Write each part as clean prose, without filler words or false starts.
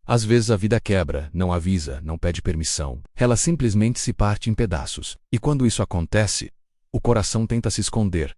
Às vezes a vida quebra, não avisa, não pede permissão. Ela simplesmente se parte em pedaços. E quando isso acontece, o coração tenta se esconder,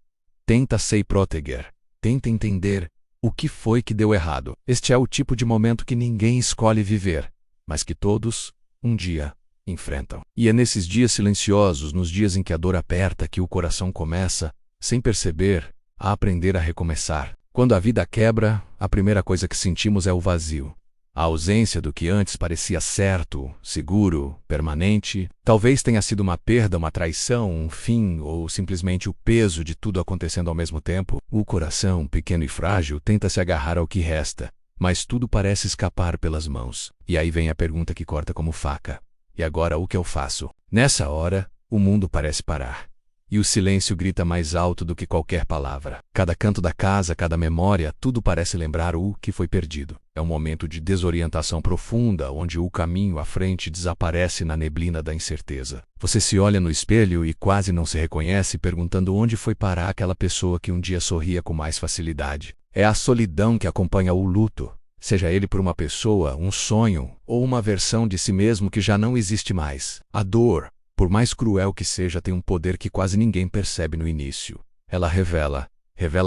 tenta se proteger, tenta entender o que foi que deu errado. Este é o tipo de momento que ninguém escolhe viver, mas que todos, um dia, enfrentam. E é nesses dias silenciosos, nos dias em que a dor aperta, que o coração começa, sem perceber, a aprender a recomeçar. Quando a vida quebra, a primeira coisa que sentimos é o vazio. A ausência do que antes parecia certo, seguro, permanente. Talvez tenha sido uma perda, uma traição, um fim, ou simplesmente o peso de tudo acontecendo ao mesmo tempo. O coração, pequeno e frágil, tenta se agarrar ao que resta, mas tudo parece escapar pelas mãos. E aí vem a pergunta que corta como faca. E agora o que eu faço? Nessa hora, o mundo parece parar. E o silêncio grita mais alto do que qualquer palavra. Cada canto da casa, cada memória, tudo parece lembrar o que foi perdido. É um momento de desorientação profunda, onde o caminho à frente desaparece na neblina da incerteza. Você se olha no espelho e quase não se reconhece, perguntando onde foi parar aquela pessoa que um dia sorria com mais facilidade. É a solidão que acompanha o luto, seja ele por uma pessoa, um sonho, ou uma versão de si mesmo que já não existe mais. A dor, por mais cruel que seja, tem um poder que quase ninguém percebe no início. Ela revela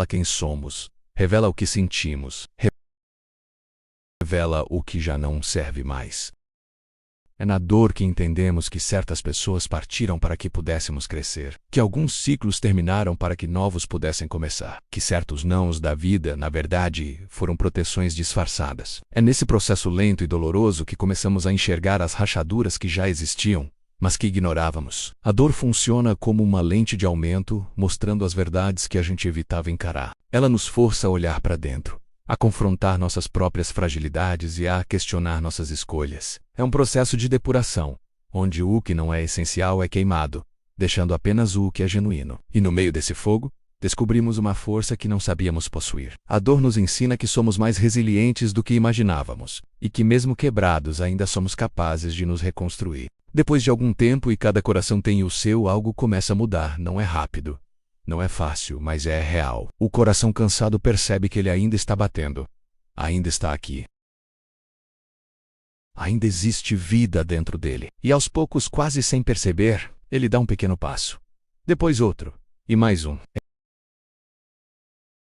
quem somos, revela o que sentimos, revela o que já não serve mais. É na dor que entendemos que certas pessoas partiram para que pudéssemos crescer, que alguns ciclos terminaram para que novos pudessem começar, que certos nãos da vida, na verdade, foram proteções disfarçadas. É nesse processo lento e doloroso que começamos a enxergar as rachaduras que já existiam, mas que ignorávamos. A dor funciona como uma lente de aumento, mostrando as verdades que a gente evitava encarar. Ela nos força a olhar para dentro, a confrontar nossas próprias fragilidades e a questionar nossas escolhas. É um processo de depuração, onde o que não é essencial é queimado, deixando apenas o que é genuíno. E no meio desse fogo, descobrimos uma força que não sabíamos possuir. A dor nos ensina que somos mais resilientes do que imaginávamos, e que mesmo quebrados ainda somos capazes de nos reconstruir. Depois de algum tempo e cada coração tem o seu, algo começa a mudar. Não é rápido, não é fácil, mas é real. O coração cansado percebe que ele ainda está batendo, ainda está aqui. Ainda existe vida dentro dele. E aos poucos, quase sem perceber, ele dá um pequeno passo. Depois outro, e mais um.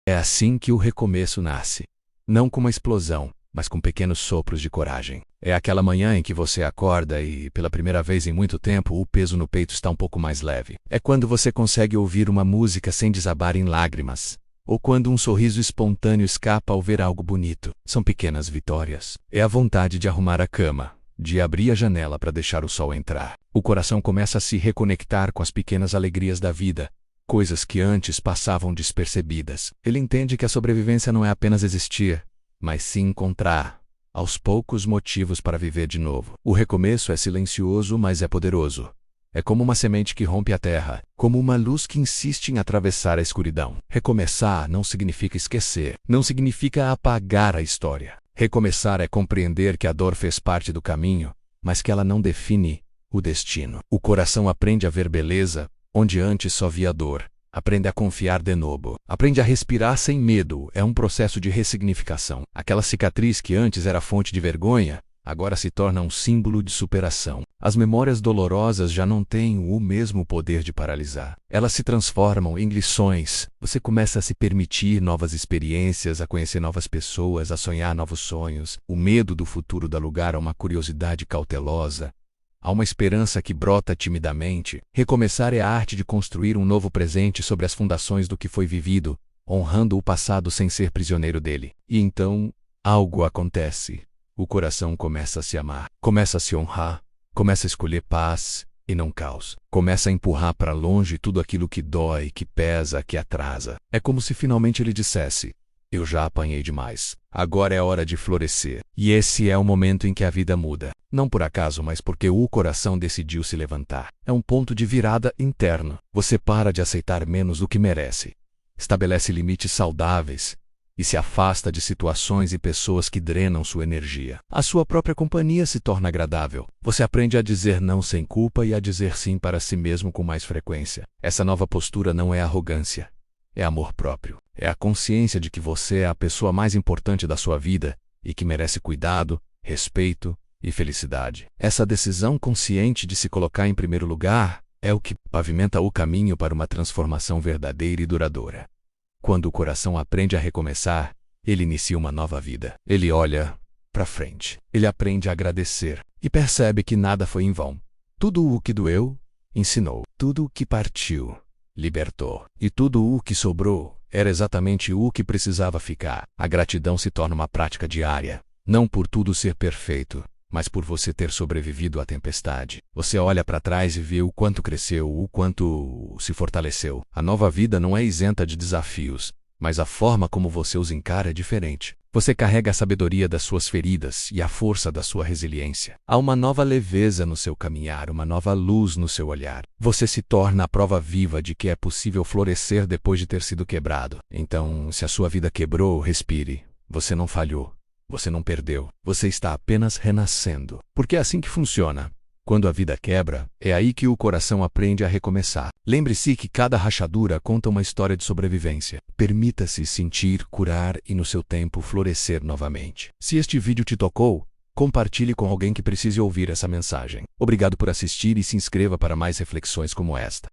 É assim que o recomeço nasce. Não com uma explosão, mas com pequenos sopros de coragem. É aquela manhã em que você acorda e, pela primeira vez em muito tempo, o peso no peito está um pouco mais leve. É quando você consegue ouvir uma música sem desabar em lágrimas. Ou quando um sorriso espontâneo escapa ao ver algo bonito. São pequenas vitórias. É a vontade de arrumar a cama, de abrir a janela para deixar o sol entrar. O coração começa a se reconectar com as pequenas alegrias da vida, coisas que antes passavam despercebidas. Ele entende que a sobrevivência não é apenas existir, mas sim encontrar, aos poucos, motivos para viver de novo. O recomeço é silencioso, mas é poderoso. É como uma semente que rompe a terra, como uma luz que insiste em atravessar a escuridão. Recomeçar não significa esquecer, não significa apagar a história. Recomeçar é compreender que a dor fez parte do caminho, mas que ela não define o destino. O coração aprende a ver beleza onde antes só via dor. Aprende a confiar de novo. Aprende a respirar sem medo. É um processo de ressignificação. Aquela cicatriz que antes era fonte de vergonha, agora se torna um símbolo de superação. As memórias dolorosas já não têm o mesmo poder de paralisar. Elas se transformam em lições. Você começa a se permitir novas experiências, a conhecer novas pessoas, a sonhar novos sonhos. O medo do futuro dá lugar a uma curiosidade cautelosa. Há uma esperança que brota timidamente. Recomeçar é a arte de construir um novo presente sobre as fundações do que foi vivido, honrando o passado sem ser prisioneiro dele. E então, algo acontece. O coração começa a se amar, começa a se honrar, começa a escolher paz e não caos. Começa a empurrar para longe tudo aquilo que dói, que pesa, que atrasa. É como se finalmente ele dissesse: eu já apanhei demais. Agora é hora de florescer. E esse é o momento em que a vida muda. Não por acaso, mas porque o coração decidiu se levantar. É um ponto de virada interno. Você para de aceitar menos do que merece. Estabelece limites saudáveis e se afasta de situações e pessoas que drenam sua energia. A sua própria companhia se torna agradável. Você aprende a dizer não sem culpa e a dizer sim para si mesmo com mais frequência. Essa nova postura não é arrogância. É amor próprio. É a consciência de que você é a pessoa mais importante da sua vida e que merece cuidado, respeito e felicidade. Essa decisão consciente de se colocar em primeiro lugar é o que pavimenta o caminho para uma transformação verdadeira e duradoura. Quando o coração aprende a recomeçar, ele inicia uma nova vida. Ele olha para frente. Ele aprende a agradecer e percebe que nada foi em vão. Tudo o que doeu, ensinou. Tudo o que partiu, libertou. E tudo o que sobrou era exatamente o que precisava ficar. A gratidão se torna uma prática diária, não por tudo ser perfeito, mas por você ter sobrevivido à tempestade. Você olha para trás e vê o quanto cresceu, o quanto se fortaleceu. A nova vida não é isenta de desafios, mas a forma como você os encara é diferente. Você carrega a sabedoria das suas feridas e a força da sua resiliência. Há uma nova leveza no seu caminhar, uma nova luz no seu olhar. Você se torna a prova viva de que é possível florescer depois de ter sido quebrado. Então, se a sua vida quebrou, respire. Você não falhou. Você não perdeu. Você está apenas renascendo. Porque é assim que funciona. Quando a vida quebra, é aí que o coração aprende a recomeçar. Lembre-se que cada rachadura conta uma história de sobrevivência. Permita-se sentir, curar e, no seu tempo, florescer novamente. Se este vídeo te tocou, compartilhe com alguém que precise ouvir essa mensagem. Obrigado por assistir e se inscreva para mais reflexões como esta.